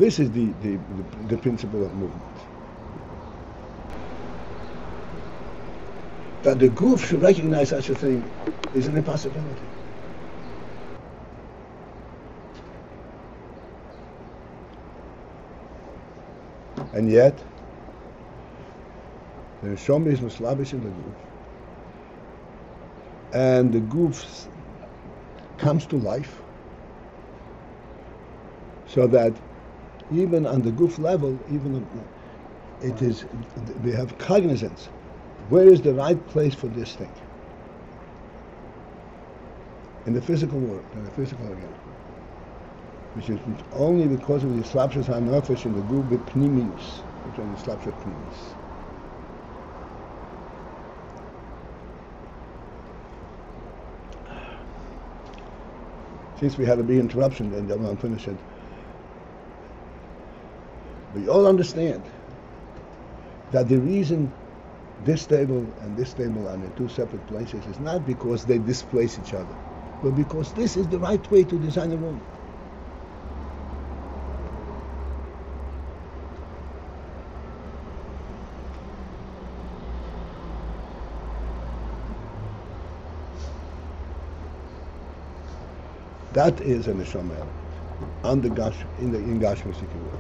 this is the principle of movement. That the group should recognize such a thing is an impossibility. And yet, the neshama is mislabish in the group, and the group comes to life, so that even on the group level, it is, we have cognizance. Where is the right place for this thing? In the physical world, in the physical again. Which is only because of the slapshas hanefesh in the group with pnimius, which are the slapshat pnimius. Since we had a big interruption, and then I'll finish it. We all understand that the reason this table and this table are in two separate places is not because they displace each other, but because this is the right way to design a room. That is a neshama element on the Gash, in Gashmisik world.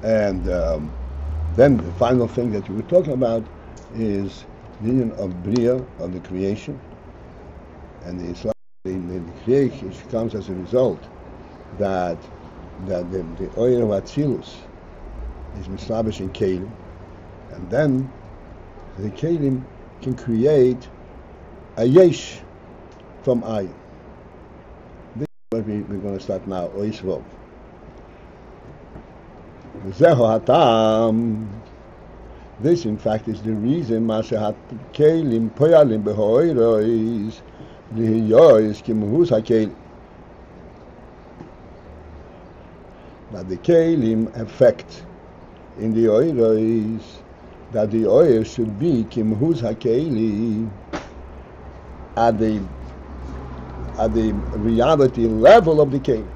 And then the final thing that we were talking about is the union of Bria, of the creation, and the Islam, the creation comes as a result that the oil of Atzilus is mislabish in Kelim, and then the Kelim can create a Yesh from Ayin. This is what we're going to start now, Oisvov. This, in fact, is the reason that the kelim effect in the oiros, that the oil should be kimhus hakeli at the reality level of the kelim.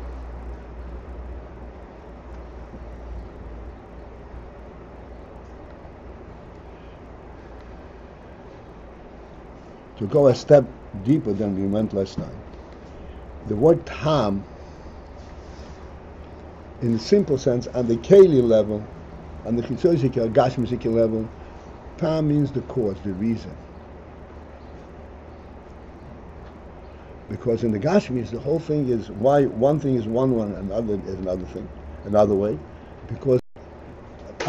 To go a step deeper than we went last night, the word tam, in the simple sense, on the keli level, on the chitzosika, gashmisika level, tam means the cause, the reason. Because in the gashmis, the whole thing is why one thing is one, another is another thing, another way, because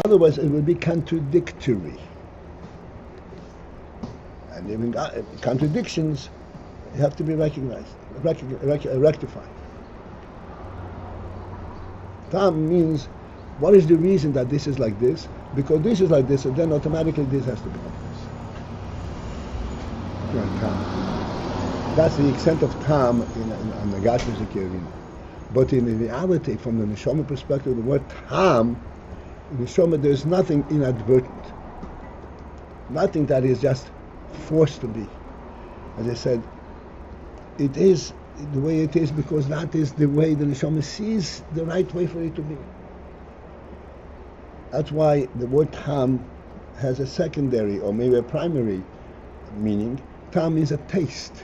otherwise it would be contradictory. And even contradictions have to be recognized, rectified. Tam means, what is the reason that this is like this? Because this is like this, and then automatically this has to be like this. That's the extent of tam in the Gashmisik arena. But in reality, from the Neshama perspective, the word tam, in Neshama, there's nothing inadvertent. Nothing that is just forced to be. As I said, it is the way it is because that is the way the neshama sees the right way for it to be. That's why the word tam has a secondary or maybe a primary meaning. Tam is a taste.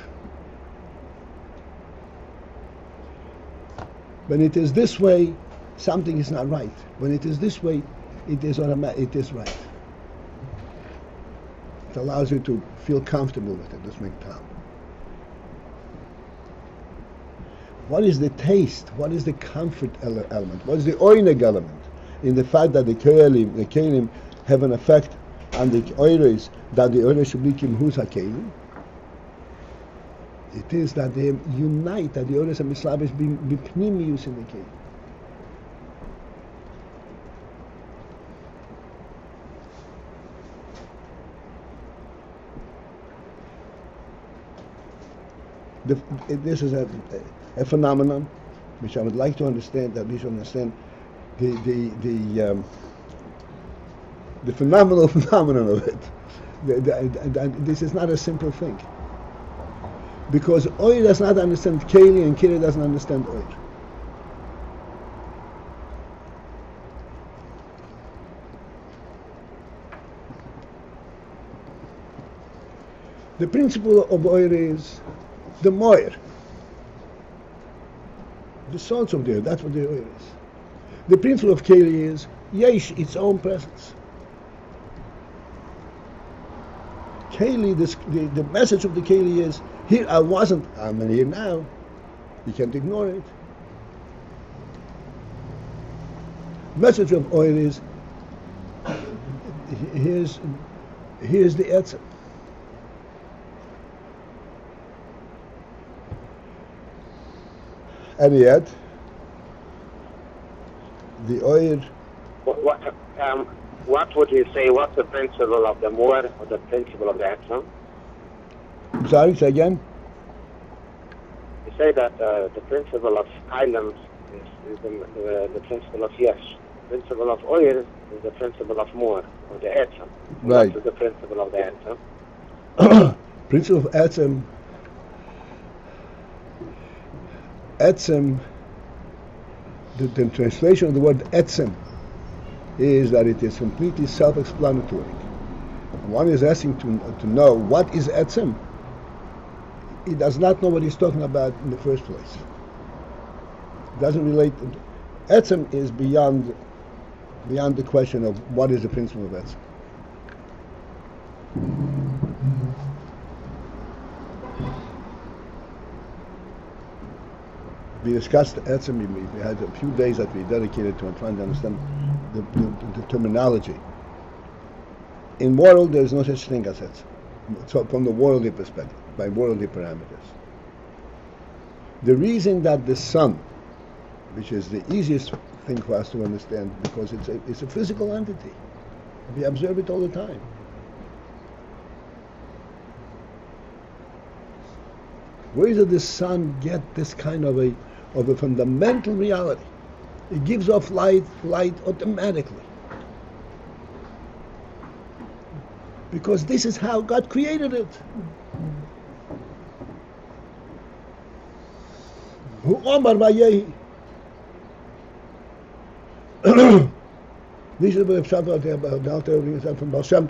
When it is this way, something is not right. When it is this way, it is right. It allows you to feel comfortable with it. Let's make tam. What is the taste? What is the comfort element? What is the oineg element in the fact that the kelim have an effect on the oiros, that the oiros should be kimhus hakelim? It is that they unite, that the oiros and mislabish be pnimius in the kelim. This is a phenomenon which I would like to understand, that we should understand the phenomenal phenomenon of it. This is not a simple thing. Because Oyer does not understand Keli and Keli doesn't understand Oyer. The principle of Oyer is the Moyer. The source of the Oyer, that's what the Oyer is. The principle of Keli is Yesh, its own presence. Keli, the message of the Keli is, here I wasn't, I'm here now. You can't ignore it. Message of Oyer is, here's the Etzem. And yet, the Oyer. What would you say? What's the principle of the Moor or the principle of the Etzem? I'm sorry, say again. You say that the principle of Aylam is the principle of Yesh. The principle of Oyer is the principle of Moor or the Etzem. Right. What is the principle of the Etzem? Principle of Etzem. Etzem, the translation of the word Etzem is that it is completely self-explanatory. One is asking to know what is Etzem. He does not know what he's talking about in the first place. It doesn't relate. Etzem is beyond the question of what is the principle of Etzem. We discussed Etzem. We had a few days that we dedicated to trying to understand the terminology. In world, there is no such thing as Etzem. So from the worldly perspective, by worldly parameters. The reason that the sun, which is the easiest thing for us to understand, because it's a physical entity. We observe it all the time. Where did the sun get this kind of a fundamental reality? It gives off light automatically. Because this is how God created it. Hu Omar Vayehi. This is the Pshat from Baal Shem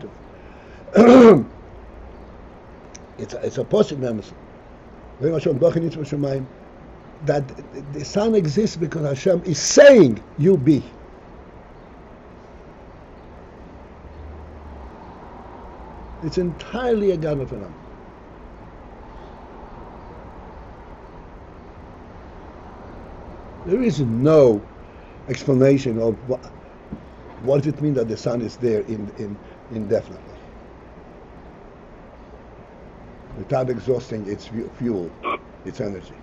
Tov. It's a positive message. That the sun exists because Hashem is saying, you be. It's entirely a Gadol phenomenon. There is no explanation of what does it mean that the sun is there indefinitely, without exhausting its fuel, its energy.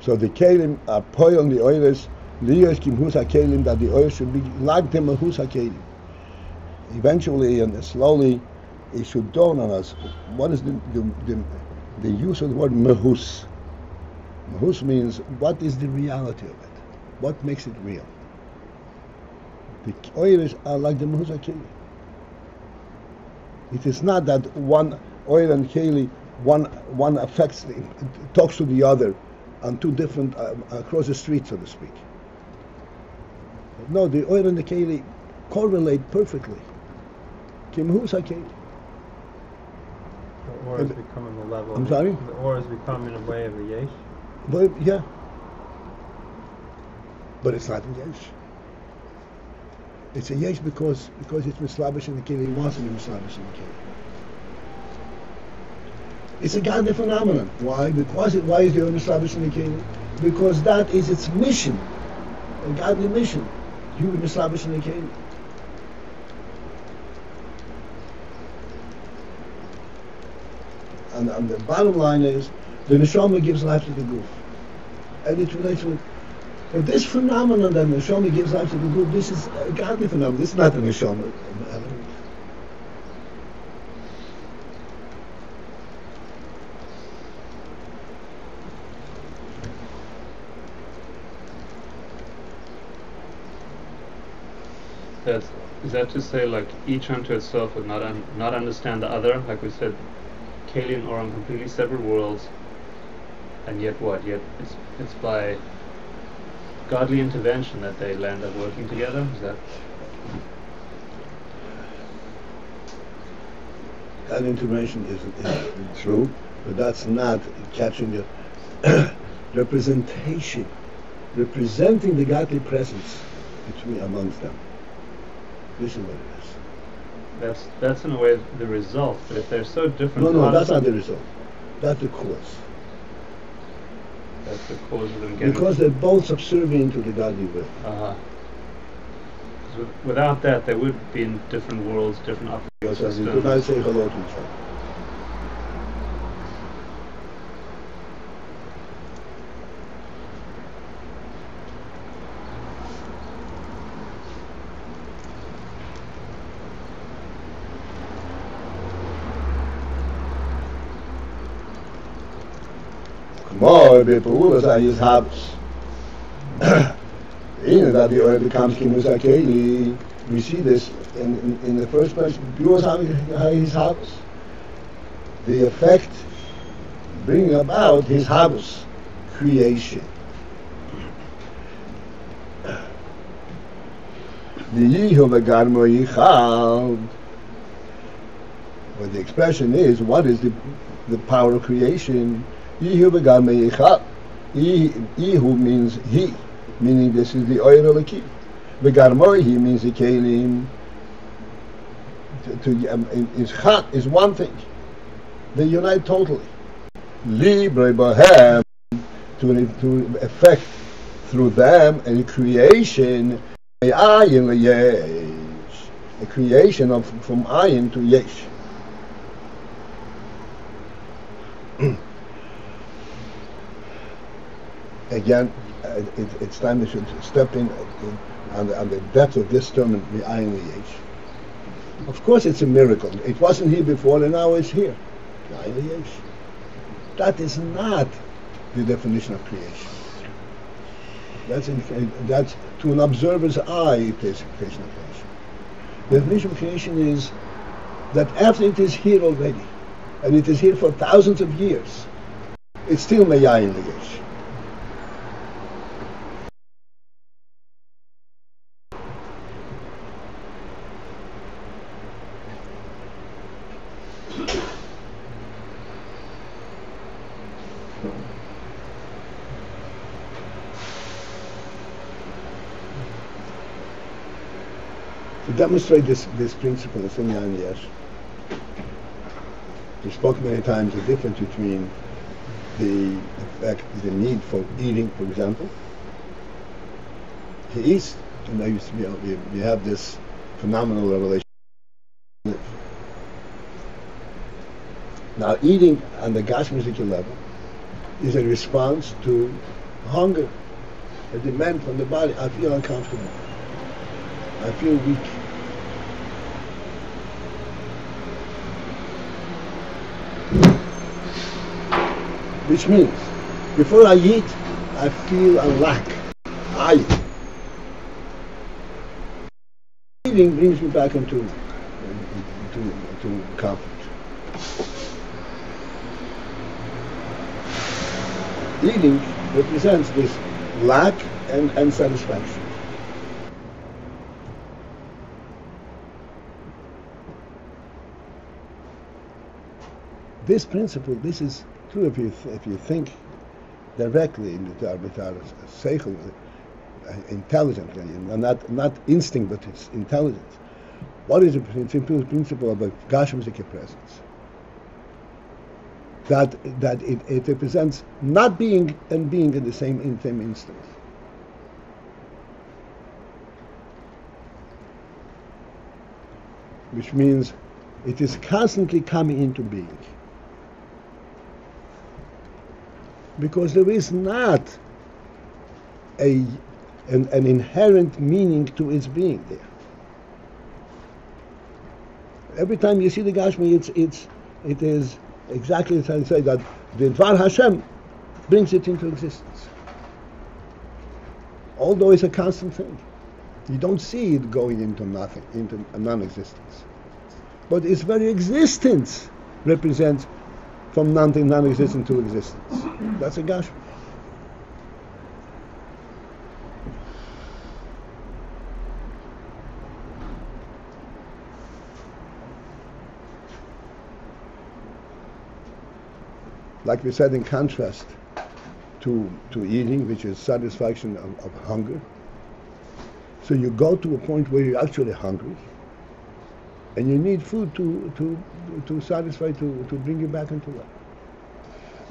So the kelim are poil the oilers, liyos kimhus hakelim, that the oil should be like the mahus hakelim. Eventually and slowly, it should dawn on us. What is the use of the word mahus? Mahus means what is the reality of it? What makes it real? The oilers are like the mahus hakelim. It is not that one oil and keli, one affects, talks to the other on two different, across the street, so to speak. No, the oil and the keli correlate perfectly. Kimhus hakeli. The ore is becoming the level. I'm sorry? The ore is becoming a way of the yesh. But yeah. But it's not a yesh. It's a yesh because it's mislabish in the keli. It wants to be mislabish in the keli. It's a godly phenomenon. Why? Why is the owner established in the keli? Because that is its mission, a godly mission. he would establish in the keli. And the bottom line is, the neshama gives life to the goof, and it relates with. But this phenomenon that the neshama gives life to the goof, this is a godly phenomenon. This is not the neshama element. Is that to say, like, each unto itself would not understand the other? Like we said, Kali and Oram completely separate worlds, and yet what? Yet it's by godly intervention that they land up working together? Is that? That intervention is true, but that's not catching the representation, representing the godly presence between amongst them. This is what it is. That's in a way the result, but if they're so different... No, that's not the result. That's the cause. That's the cause of them getting... Because they're both subservient to the godly will. Without that, they would be in different worlds, different operating systems. You could not say hello to each other. More bepaulas are his habits. That the oil becomes kimus akeli. We see this in the first place. Bepaulas are his habits. The effect bringing about his habits, creation. The yihu v'garmo yichal. But the expression is, what is the power of creation? Yihu v'garmo yichal. Yihu means he, meaning this is the oil eliki. V'garmo he means the kelim. Is chat is one thing. They unite totally. Libre bohem to effect through them a creation. Ayin yesh, a creation from Ayin to yesh. Again, it's time we should step in on the depth of this term in the Ayin yesh. Of course, it's a miracle. It wasn't here before, and now it's here. Ayin yesh. That is not the definition of creation. That's to an observer's eye, it is creation of creation. The definition of creation is that after it is here already, and it is here for thousands of years, it's still meyayin liyesh. To demonstrate this principle of Sinyan Yesh, we spoke many times the difference between the need for eating, for example. He eats, and we have this phenomenal revelation. Now, eating on the Gashmic level is a response to hunger, a demand from the body. I feel uncomfortable. I feel weak. Which means, before I eat, I feel a lack. Eating brings me back into comfort. Eating represents this lack and satisfaction. This principle, this is true if you think directly with our seichel, intelligently, and not instinct, but it's intelligence. What is the principle of a Gashmic presence? That it represents not being and being in the same instant. which means it is constantly coming into being. Because there is not an inherent meaning to its being there. Every time you see the Gashmi, it is exactly as I say, that the Dvar Hashem brings it into existence. Although it's a constant thing. You don't see it going into nothing, into a non-existence. But its very existence represents from non-existent to existence. That's a Gashmi. Like we said, in contrast to eating, which is satisfaction of hunger. So you go to a point where you're actually hungry, and you need food to satisfy, to bring you back into life.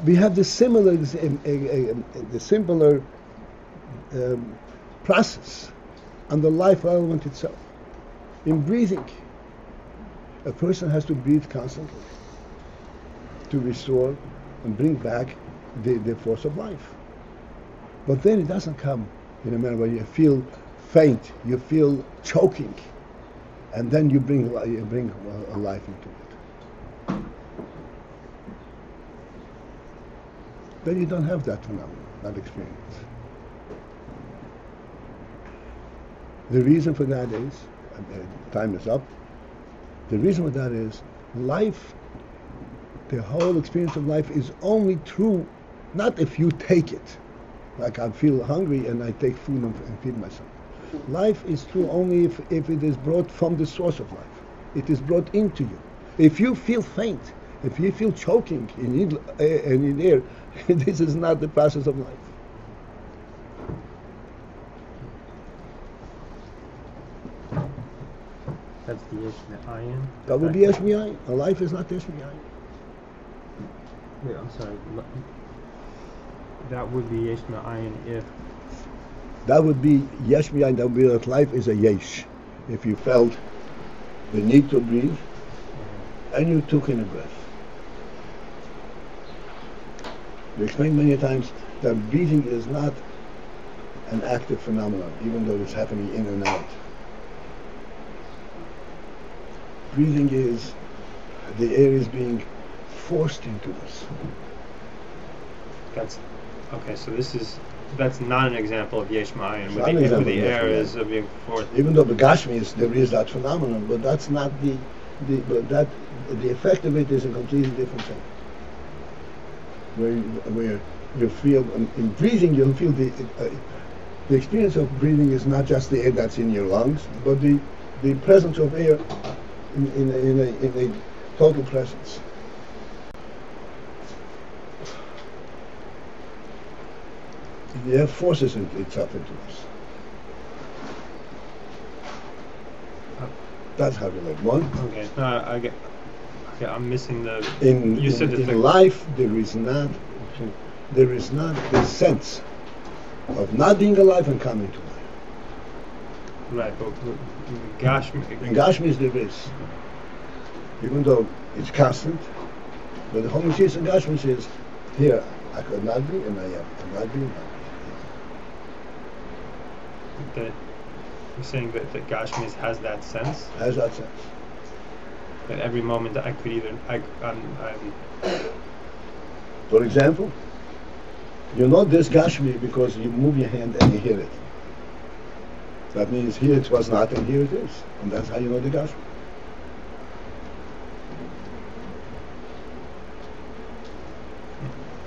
We have the similar process on the life element itself. In breathing, a person has to breathe constantly to restore and bring back the force of life. But then it doesn't come in a manner where you feel faint, you feel choking, and then you bring a life into it. Then you don't have that phenomenon, that experience. The reason for that is, time is up, the reason for that is life, the whole experience of life is only true, not if you take it. Like I feel hungry and I take food and feed myself. Life is true only if it is brought from the source of life. It is brought into you. If you feel faint, if you feel choking and need air, this is not the process of life. That's the Ayin. That would be Ayin. A life is not Ayin. Wait, I'm sorry. That would be Ayin if. That would be Yesh Mi'ayin. That would be that life is a Yesh. If you felt the need to breathe, and you took in a breath. We explained many times that breathing is not an active phenomenon, even though it's happening in and out. Breathing is, the air is being forced into us. That's okay. So that's not an example of Yesh Ma'ayin, where the air is being forced. Even though the Gashmi there is that phenomenon, but that's not the effect of it is a completely different thing. Where you feel in breathing, you feel the experience of breathing is not just the air that's in your lungs, but the presence of air in a total presence. The air forces itself into us. That's how we live. One. Okay. I get. Okay, I'm missing the. In life, there is not the sense of not being alive and coming to life. Right, but Gashmi. In Gashmi there is, even though it's constant, but the homogeneous in Gashmi is here. I could not be, and I am. I could not be, and I am. You're saying that Gashmi has that sense? Has that sense. At every moment I could either... For example, you know this Gashmi because you move your hand and you hear it. That means here it was not and here it is. And that's how you know the Gashmi.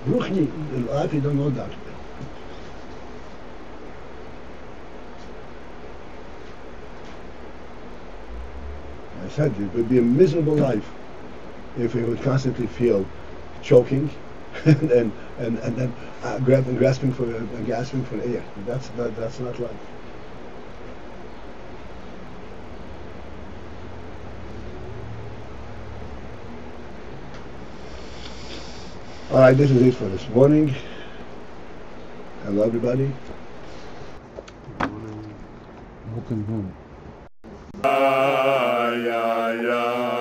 Ruchni, in life you don't know that. I said it would be a miserable life if we would constantly feel choking and then grasping for air. That's not life. All right, this is it for this morning. Hello, everybody. Welcome home. ya